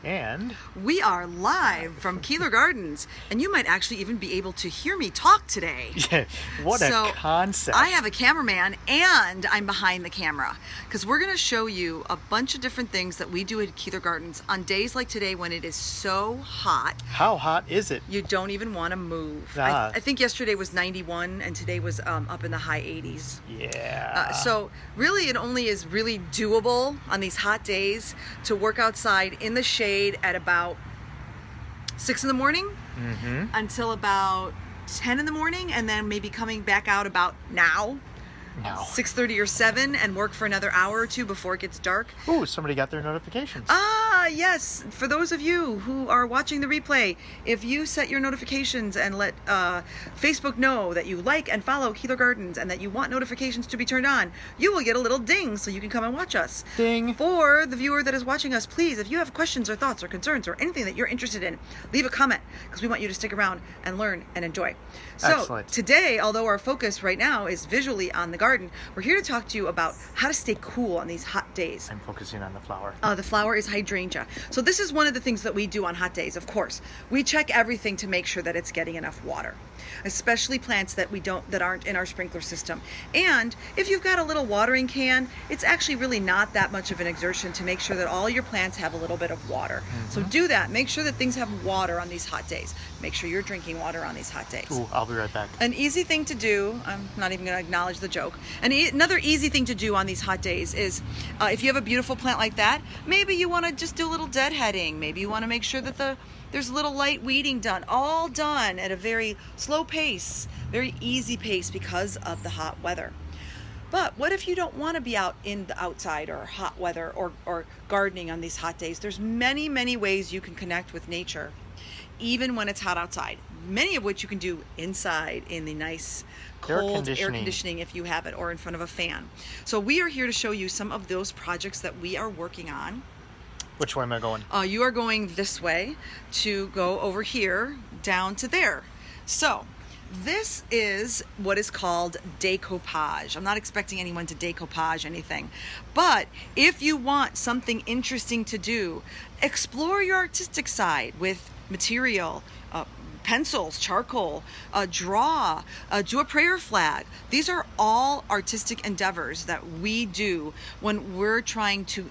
And we are live from Keeler Gardens, and you might actually even be able to hear me talk today. yeah, what a concept. I have a cameraman, and I'm behind the camera, because we're going to show you a bunch of different things that we do at Keeler Gardens on days like today when it is so hot. How hot is it? You don't even want to move. Ah. I think yesterday was 91, and today was up in the high 80s. Yeah. So really, it only is really doable on these hot days to work outside in the shade at about 6 in the morning until about 10 in the morning, and then maybe coming back out about now. 6:30 or 7, and work for another hour or two before it gets dark. Ooh, somebody got their notifications. Ah, yes. For those of you who are watching the replay, if you set your notifications and let Facebook know that you like and follow Keeler Gardens and that you want notifications to be turned on, you will get a little ding so you can come and watch us. Ding. For the viewer that is watching us, please, if you have questions or thoughts or concerns or anything that you're interested in, leave a comment, because we want you to stick around and learn and enjoy. So Excellent. Today, although our focus right now is visually on the garden, we're here to talk to you about how to stay cool on these hot days. I'm focusing on the flower. The flower is hydrangea. So this is one of the things that we do on hot days, of course. We check everything to make sure that it's getting enough water, especially plants that aren't in our sprinkler system. And if you've got a little watering can, it's actually really not that much of an exertion to make sure that all your plants have a little bit of water. So do that. Make sure that things have water on these hot days. Make sure you're drinking water on these hot days. Ooh, I'll be right back. An easy thing to do, I'm not even going to acknowledge the joke, another easy thing to do on these hot days is if you have a beautiful plant like that, maybe you want to just do a little deadheading. Maybe you want to make sure that there's a little light weeding done, all done at a very slow pace, very easy pace because of the hot weather. But what if you don't want to be out in the outside or hot weather or gardening on these hot days? There's many, many ways you can connect with nature, even when it's hot outside, many of which you can do inside in the nice cold air conditioning if you have it, or in front of a fan. So we are here to show you some of those projects that we are working on. Which way am I going? You are going this way to go over here down to there. So this is what is called decoupage. I'm not expecting anyone to decoupage anything, but if you want something interesting to do, explore your artistic side with material, pencils, charcoal, draw, do a prayer flag. These are all artistic endeavors that we do when we're trying to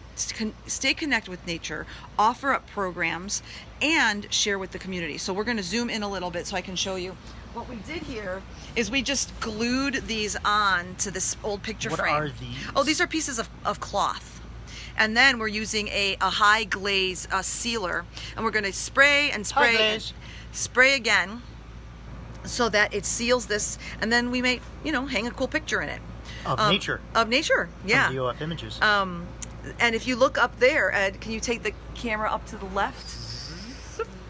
stay connected with nature, offer up programs, and share with the community. So we're going to zoom in a little bit so I can show you. What we did here is we just glued these on to this old picture frame. What are these? Oh, these are pieces of cloth. And then we're using a high glaze sealer, and we're going to spray and spray and spray again so that it seals this, and then we may, hang a cool picture in it. Of nature. Of nature, yeah. From DOF images. And if you look up there, Ed, can you take the camera up to the left?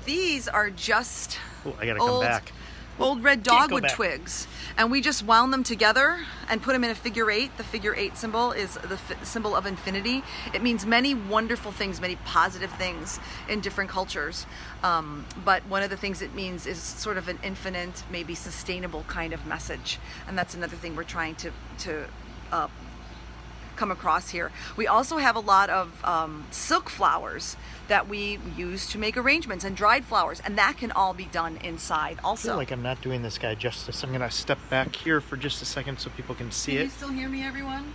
These are just I gotta come back. Old red dogwood twigs, and we just wound them together and put them in a figure eight. The figure eight symbol is the symbol of infinity. It means many wonderful things, many positive things in different cultures. But one of the things it means is sort of an infinite, maybe sustainable kind of message, and that's another thing we're trying to come across here. We also have a lot of silk flowers that we use to make arrangements, and dried flowers, and that can all be done inside also. I feel like I'm not doing this guy justice. I'm going to step back here for just a second so people can see it. Can you still hear me, everyone?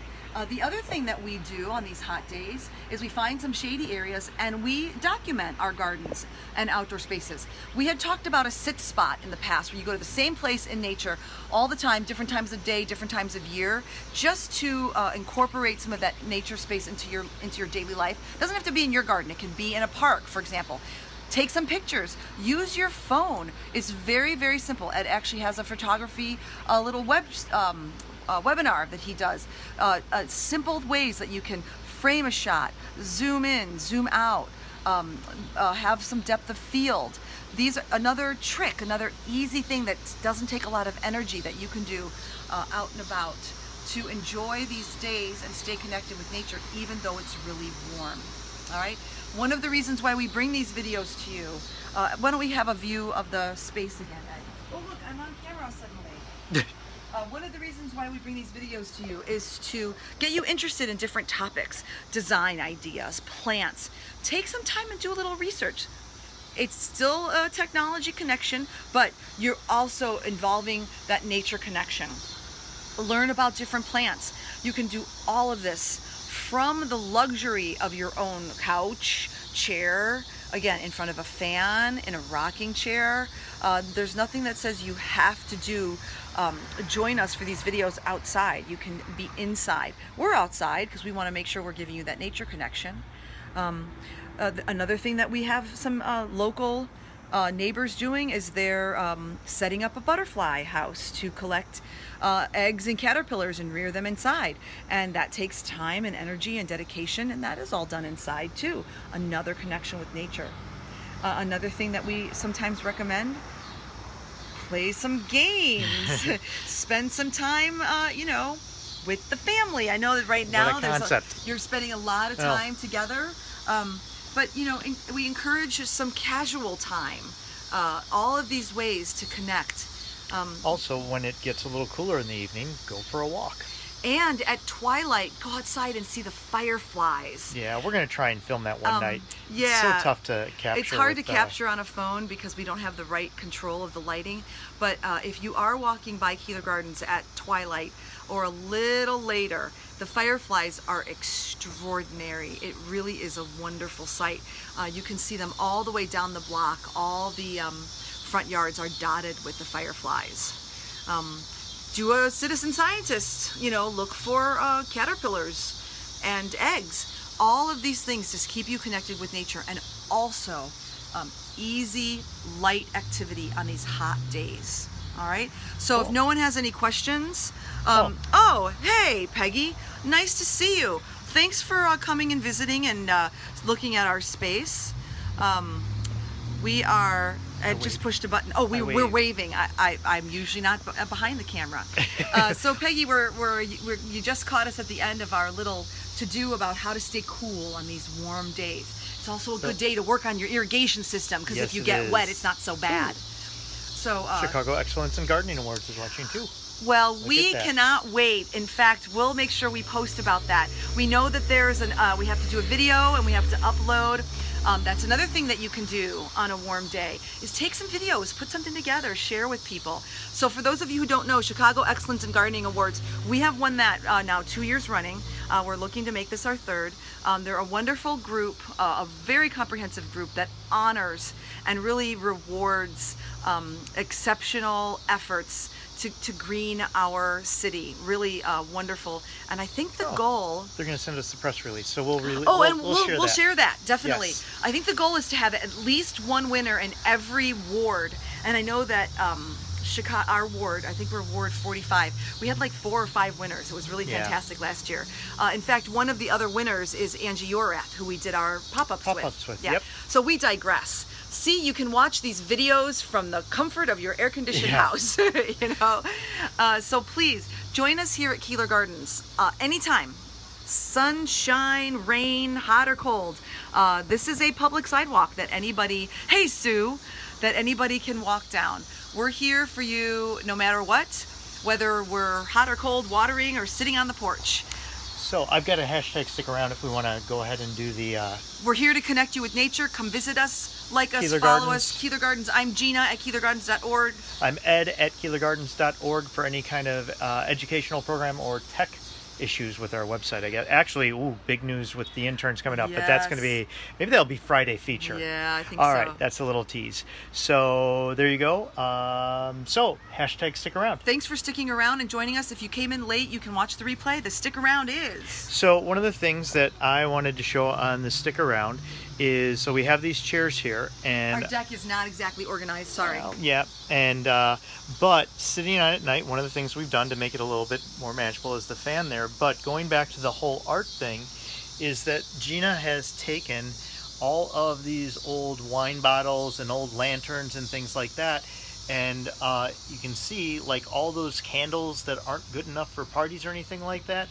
The other thing that we do on these hot days is we find some shady areas and we document our gardens and outdoor spaces. We had talked about a sit spot in the past where you go to the same place in nature all the time, different times of day, different times of year, just to incorporate some of that nature space into your daily life. It doesn't have to be in your garden. It can be in a park, for example. Take some pictures. Use your phone. It's very, very simple. Ed actually has a photography, a little webinar that he does. Simple ways that you can frame a shot, zoom in, zoom out, have some depth of field. These are another trick, another easy thing that doesn't take a lot of energy that you can do out and about to enjoy these days and stay connected with nature even though it's really warm. All right? One of the reasons why we bring these videos to you, why don't we have a view of the space again, Ed? Oh look, I'm on camera suddenly. One of the reasons why we bring these videos to you is to get you interested in different topics, design ideas, plants. Take some time and do a little research. It's still a technology connection, but you're also involving that nature connection. Learn about different plants. You can do all of this from the luxury of your own couch, chair, again, in front of a fan, in a rocking chair. There's nothing that says you have to join us for these videos outside. You can be inside. We're outside because we want to make sure we're giving you that nature connection. Another thing that we have some local neighbors doing is they're setting up a butterfly house to collect eggs and caterpillars and rear them inside. And that takes time and energy and dedication, and that is all done inside too. Another connection with nature. Another thing that we sometimes recommend, play some games. Spend some time, with the family. I know that right now you're spending a lot of time together. But we encourage some casual time. All of these ways to connect. Also, when it gets a little cooler in the evening, go for a walk. And at twilight, go outside and see the fireflies. Yeah, we're going to try and film that one night. Yeah. It's so tough to capture. It's hard to capture on a phone because we don't have the right control of the lighting. But if you are walking by Keeler Gardens at twilight or a little later, the fireflies are extraordinary. It really is a wonderful sight. You can see them all the way down the block. All the front yards are dotted with the fireflies. Do a citizen scientist, look for caterpillars and eggs. All of these things just keep you connected with nature, and also easy, light activity on these hot days. All right. So cool. If no one has any questions, hey, Peggy, nice to see you. Thanks for coming and visiting and looking at our space. We are. I just pushed a button. Oh, we're waving. I'm usually not behind the camera. So Peggy, you just caught us at the end of our little to-do about how to stay cool on these warm days. It's also a good day to work on your irrigation system because if you get wet, it's not so bad. So Chicago Excellence in Gardening Awards is watching too. Well, we cannot wait. In fact, we'll make sure we post about that. We know that there's we have to do a video and we have to upload. That's another thing that you can do on a warm day is take some videos, put something together, share with people. So for those of you who don't know, Chicago Excellence in Gardening Awards, we have won that now 2 years running. We're looking to make this our third. They're a wonderful group, a very comprehensive group that honors and really rewards exceptional efforts to green our city. Really wonderful. And I think the goal... They're going to send us the press release, so we'll share that, definitely. Yes. I think the goal is to have at least one winner in every ward. And I know that Chicago, our ward, I think we're Ward 45. We had like 4 or 5 winners. It was really fantastic last year. In fact, one of the other winners is Angie Yorath, who we did our pop-ups with. Yep. So we digress. See, you can watch these videos from the comfort of your air-conditioned house, So please, join us here at Keeler Gardens anytime. Sunshine, rain, hot or cold. This is a public sidewalk that anybody, hey Sue, that anybody can walk down. We're here for you no matter what, whether we're hot or cold, watering, or sitting on the porch. So I've got a hashtag stick around if we want to go ahead and do the... We're here to connect you with nature. Come visit us, like us, Keeler follow Gardens. us. Keeler Gardens. I'm Gina at KeelerGardens.org. I'm Ed at KeelerGardens.org for any kind of educational program or tech issues with our website. I guess actually, big news with the interns coming up, but that's going to be, maybe that'll be Friday feature. Yeah, I think All right, that's a little tease. So there you go. So hashtag stick around. Thanks for sticking around and joining us. If you came in late, you can watch the replay. The stick around is... So one of the things that I wanted to show on the stick around is, so we have these chairs here, and our deck is not exactly organized, sorry. Yeah, and but sitting on it at night, one of the things we've done to make it a little bit more manageable is the fan there. But going back to the whole art thing, is that Gina has taken all of these old wine bottles and old lanterns and things like that, and you can see like all those candles that aren't good enough for parties or anything like that.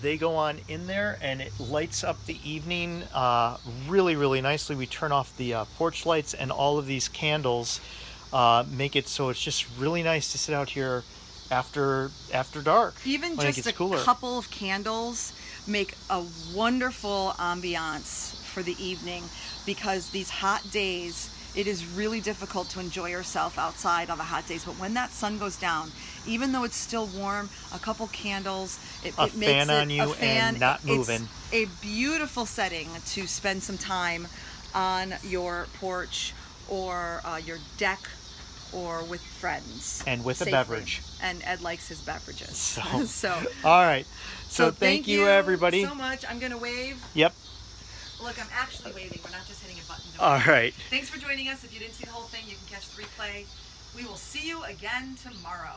They go on in there and it lights up the evening really, really nicely. We turn off the porch lights, and all of these candles make it so it's just really nice to sit out here after dark. Even when it just gets a cooler. couple of candles make a wonderful ambiance for the evening, because these hot days, it is really difficult to enjoy yourself outside on the hot days. But when that sun goes down, even though it's still warm, a couple candles, it makes fan on you a fan, and not moving. It's a beautiful setting to spend some time on your porch or your deck, or with friends. And with safely. a beverage. And Ed likes his beverages. So, all right. So thank you, everybody. so much. I'm going to wave. Yep. Look, I'm actually waving. We're not just hitting a button. All right. Thanks for joining us. If you didn't see the whole thing, you can catch the replay. We will see you again tomorrow.